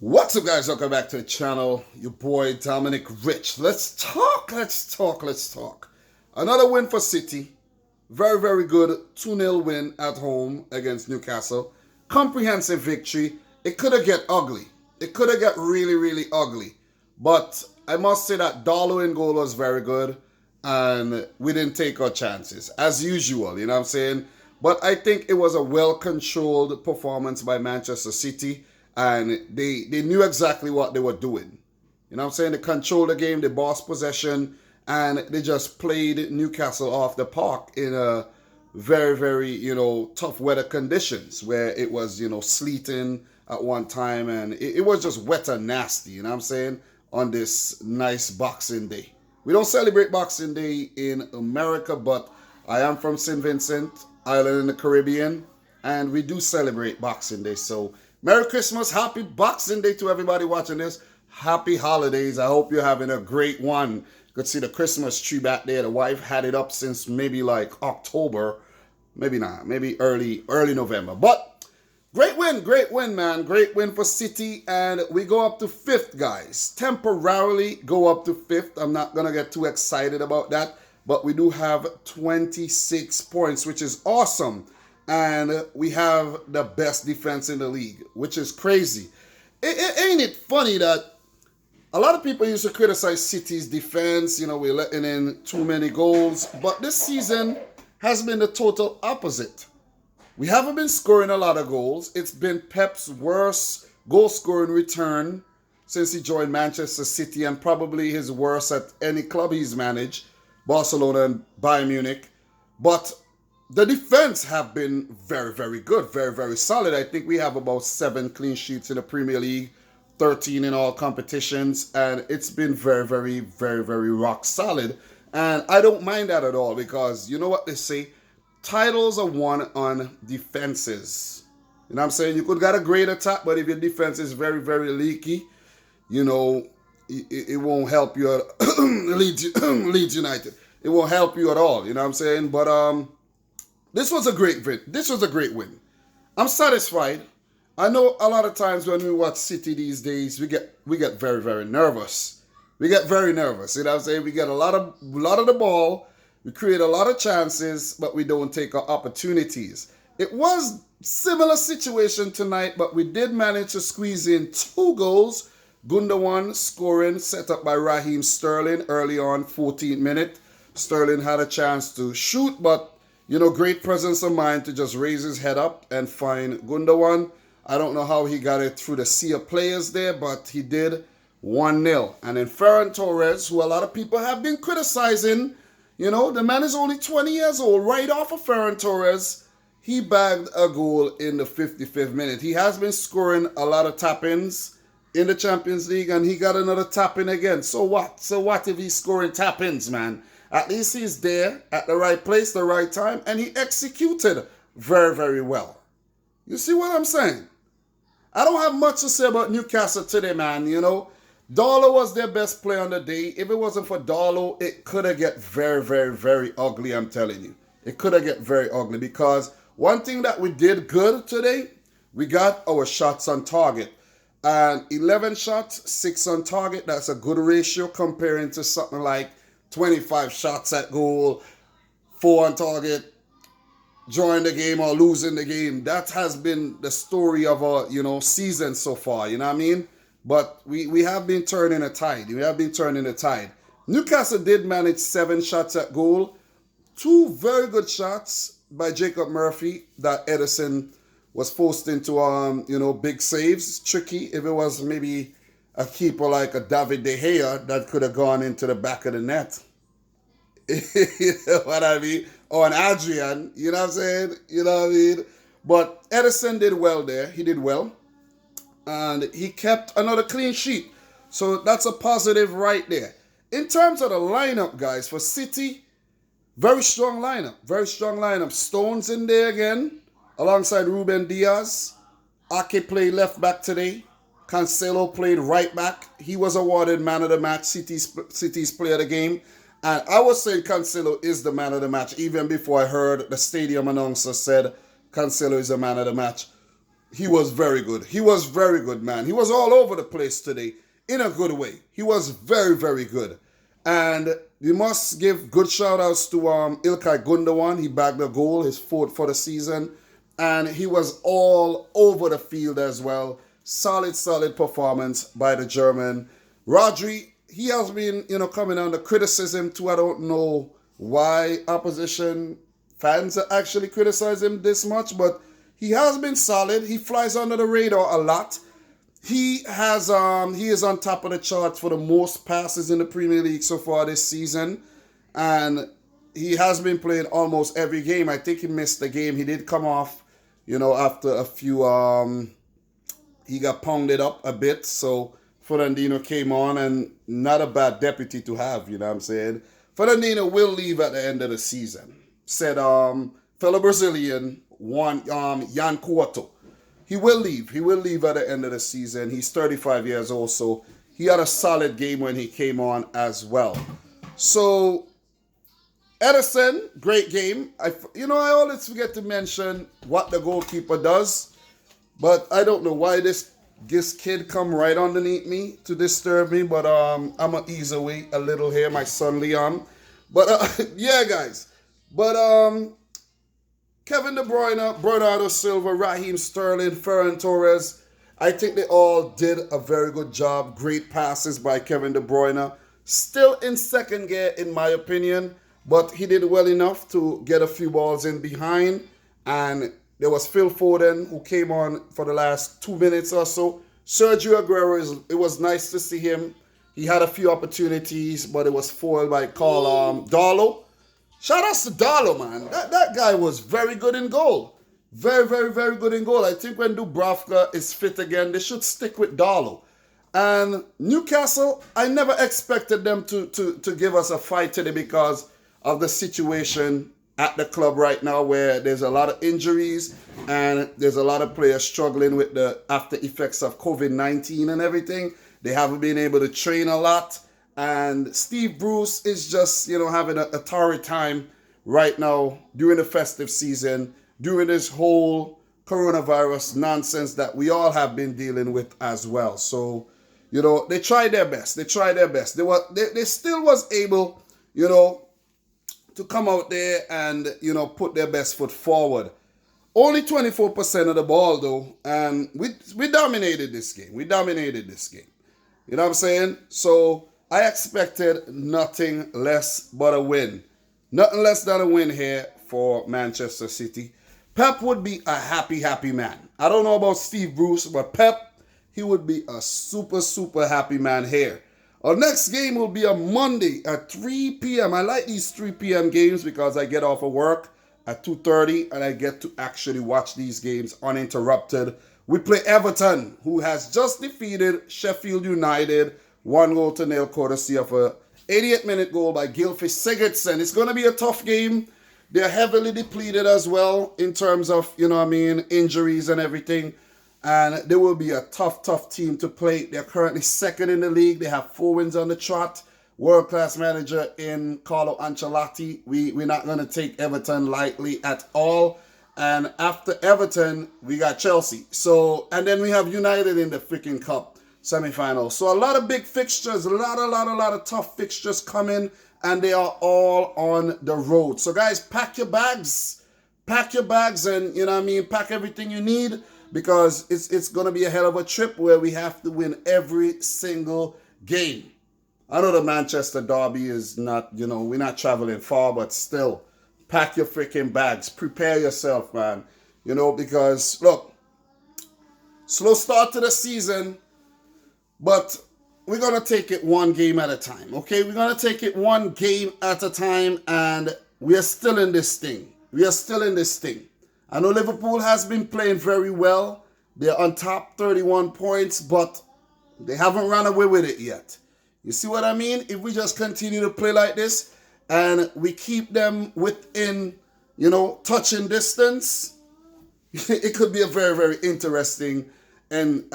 What's up, guys? Welcome back to the channel. Your boy Dominic Rich. Let's talk. Another win for City. Very, very good 2-0 win at home against Newcastle. Comprehensive victory. It could have get ugly. It could have got really, really ugly. But I must say that Darlow in goal was very good. And we didn't take our chances. As usual, you know what I'm saying? But I think it was a well-controlled performance by Manchester City. And they knew exactly what they were doing. You know what I'm saying? They controlled the game, they bossed possession, and they just played Newcastle off the park in a very, very, tough weather conditions where it was, sleeting at one time and it was just wet and nasty, you know what I'm saying, on this nice Boxing Day. We don't celebrate Boxing Day in America, but I am from St. Vincent Island in the Caribbean, and we do celebrate Boxing Day. So Merry Christmas, happy Boxing Day to everybody watching this. Happy holidays. I hope you're having a great one. You could see the Christmas tree back there. The wife had it up since maybe like October. Maybe not. Maybe early November. But great win, man. Great win for City. And we go up to 5th, guys. Temporarily go up to 5th. I'm not going to get too excited about that. But we do have 26 points, which is awesome. And we have the best defense in the league, which is crazy. Ain't it funny that a lot of people used to criticize City's defense, we're letting in too many goals, but this season has been the total opposite. We haven't been scoring a lot of goals. It's been Pep's worst goal-scoring return since he joined Manchester City, and probably his worst at any club he's managed, Barcelona and Bayern Munich. But the defense have been very, very good, very, very solid. I think we have about 7 clean sheets in the Premier League, 13 in all competitions, and it's been very, very, very, very rock solid. And I don't mind that at all, because you know what they say? Titles are won on defenses. You know what I'm saying? You could got a great attack, but if your defense is very, very leaky, it won't help you at Leeds United. It won't help you at all, you know what I'm saying? But this was a great win. This was a great win. I'm satisfied. I know a lot of times when we watch City these days, we get very, very nervous. We get very nervous. You know what I'm saying? We get a lot of the ball. We create a lot of chances, but we don't take our opportunities. It was similar situation tonight, but we did manage to squeeze in 2 goals. Gundogan scoring, set up by Raheem Sterling early on, 14th minute. Sterling had a chance to shoot, but great presence of mind to just raise his head up and find Gundogan. I don't know how he got it through the sea of players there, but he did. 1-0. And then Ferran Torres, who a lot of people have been criticizing, the man is only 20 years old. Right off of Ferran Torres, he bagged a goal in the 55th minute. He has been scoring a lot of tap-ins in the Champions League, and he got another tap-in again. So what? So what if he's scoring tap-ins, man? At least he's there at the right place, the right time, and he executed very, very well. You see what I'm saying? I don't have much to say about Newcastle today, man. Darlow was their best player on the day. If it wasn't for Darlow, it could have get very, very, very ugly, I'm telling you. It could have get very ugly, because one thing that we did good today, we got our shots on target. And 11 shots, 6 on target, that's a good ratio comparing to something like 25 shots at goal, 4 on target, drawing the game or losing the game. That has been the story of our, season so far, you know what I mean? But we have been turning a tide. Newcastle did manage 7 shots at goal. 2 very good shots by Jacob Murphy that Edison was forced into, big saves. Tricky. If it was maybe a keeper like a David De Gea, that could have gone into the back of the net. You know what I mean? Or an Adrian, you know what I'm saying? You know what I mean? But Edison did well there. He did well. And he kept another clean sheet. So that's a positive right there. In terms of the lineup, guys, for City, very strong lineup. Very strong lineup. Stones in there again, alongside Ruben Diaz. Ake played left back today. Cancelo played right back. He was awarded man of the match, City's player of the game. And I was saying Cancelo is the man of the match, even before I heard the stadium announcer said Cancelo is the man of the match. He was very good. He was very good, man. He was all over the place today in a good way. He was very, very good. And we must give good shout outs to Ilkay Gundogan. He bagged a goal, his fourth for the season. And he was all over the field as well. Solid, solid performance by the German. Rodri, he has been, coming under criticism too. I don't know why opposition fans actually criticize him this much, but he has been solid. He flies under the radar a lot. He is on top of the charts for the most passes in the Premier League so far this season. And he has been playing almost every game. I think he missed the game. He did come off, after a few, he got pounded up a bit. So Fernandinho came on, and not a bad deputy to have, you know what I'm saying? Fernandinho will leave at the end of the season, said fellow Brazilian Jan Couto. He will leave. He will leave at the end of the season. He's 35 years old, so he had a solid game when he came on as well. So, Edison, great game. I always forget to mention what the goalkeeper does, but I don't know why this kid come right underneath me to disturb me, but I'm going to ease away a little here, my son Leon. But, yeah, guys. But, Kevin De Bruyne, Bernardo Silva, Raheem Sterling, Ferran Torres, I think they all did a very good job. Great passes by Kevin De Bruyne. Still in second gear, in my opinion, but he did well enough to get a few balls in behind. And there was Phil Foden, who came on for the last 2 minutes or so. Sergio Aguero, it was nice to see him. He had a few opportunities, but it was foiled by Darlow. Shout out to Darlow, man. That guy was very good in goal. Very, very, very good in goal. I think when Dubravka is fit again, they should stick with Darlow. And Newcastle, I never expected them to give us a fight today because of the situation at the club right now, where there's a lot of injuries and there's a lot of players struggling with the after effects of COVID-19 and everything. They haven't been able to train a lot. And Steve Bruce is just, having a torrid time right now during the festive season, during this whole coronavirus nonsense that we all have been dealing with as well. So, they tried their best. They still was able, to come out there and, put their best foot forward. Only 24% of the ball, though, and we dominated this game. You know what I'm saying? So I expected nothing less but a win. Nothing less than a win here for Manchester City. Pep would be a happy, happy man. I don't know about Steve Bruce, but Pep, he would be a super, super happy man here. Our next game will be on Monday at 3 p.m. I like these 3 p.m. games because I get off of work at 2:30 and I get to actually watch these games uninterrupted. We play Everton, who has just defeated Sheffield United 1-0 courtesy of a 88-minute goal by Gylfi Sigurdsson. It's going to be a tough game. They're heavily depleted as well in terms of, injuries and everything. And they will be a tough, tough team to play. They're currently second in the league. They have 4 wins on the trot. World-class manager in Carlo Ancelotti. We're not going to take Everton lightly at all. And after Everton, we got Chelsea. And then we have United in the freaking cup semifinals. So a lot of big fixtures, a lot of tough fixtures coming, and they are all on the road. So guys, pack your bags and, pack everything you need, because it's going to be a hell of a trip where we have to win every single game. I know the Manchester derby is not, we're not traveling far, but still, pack your freaking bags. Prepare yourself, man. Because, look, slow start to the season, but we're going to take it one game at a time, okay? We're going to take it one game at a time, and we are still in this thing. I know Liverpool has been playing very well. They're on top, 31 points, but they haven't run away with it yet. You see what I mean? If we just continue to play like this and we keep them within, touching distance, it could be a very, very interesting and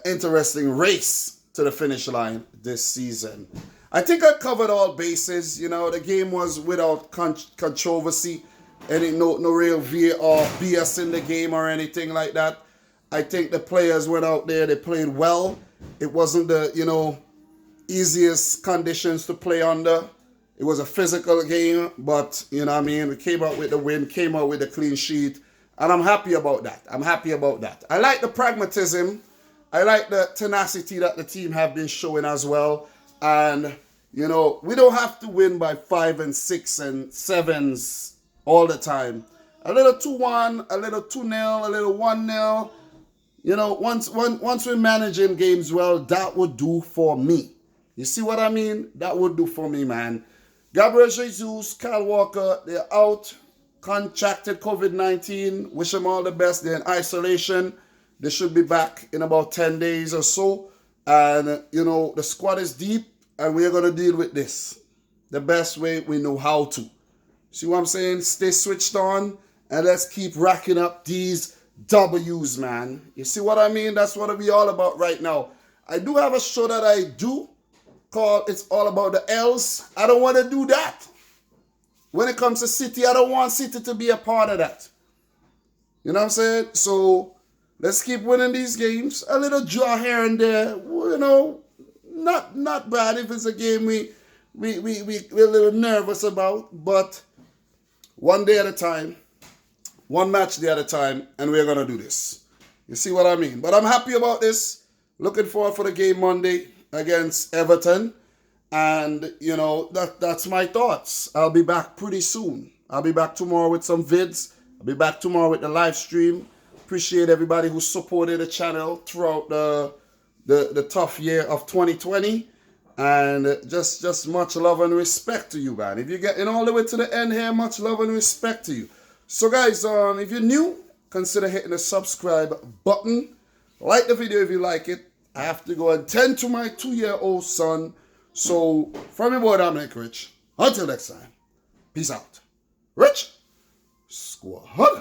interesting race to the finish line this season. I think I covered all bases. The game was without controversy. No real VAR BS in the game or anything like that. I think the players went out there, they played well. It wasn't the, easiest conditions to play under. It was a physical game, but, we came out with the win, came out with a clean sheet, and I'm happy about that. I like the pragmatism. I like the tenacity that the team have been showing as well. And, we don't have to win by 5 and 6 and 7s all the time. A little 2-1, a little 2-0, a little 1-0. Once we're managing games well, that would do for me. You see what I mean? That would do for me, man. Gabriel Jesus, Kyle Walker, they're out, contracted COVID-19. Wish them all the best. They're in isolation. They should be back in about 10 days or so. And, the squad is deep, and we're going to deal with this the best way we know how to. See what I'm saying? Stay switched on, and let's keep racking up these W's, man. You see what I mean? That's what we all about right now. I do have a show that I do called It's All About the L's. I don't want to do that. When it comes to City, I don't want City to be a part of that. You know what I'm saying? So let's keep winning these games. A little draw here and there. Not bad if it's a game we're a little nervous about, but one day at a time. One match day at a time, and we're going to do this. You see what I mean? But I'm happy about this. Looking forward for the game Monday against Everton. And, that's my thoughts. I'll be back pretty soon. I'll be back tomorrow with some vids. I'll be back tomorrow with the live stream. Appreciate everybody who supported the channel throughout the tough year of 2020. And just much love and respect to you, man. If you're getting all the way to the end here, much love and respect to you. So guys, if you're new, consider hitting the subscribe button. Like the video if you like it. I have to go and tend to my 2-year-old son. So from your boy Dominic Rich, until next time, peace out. Rich, squad.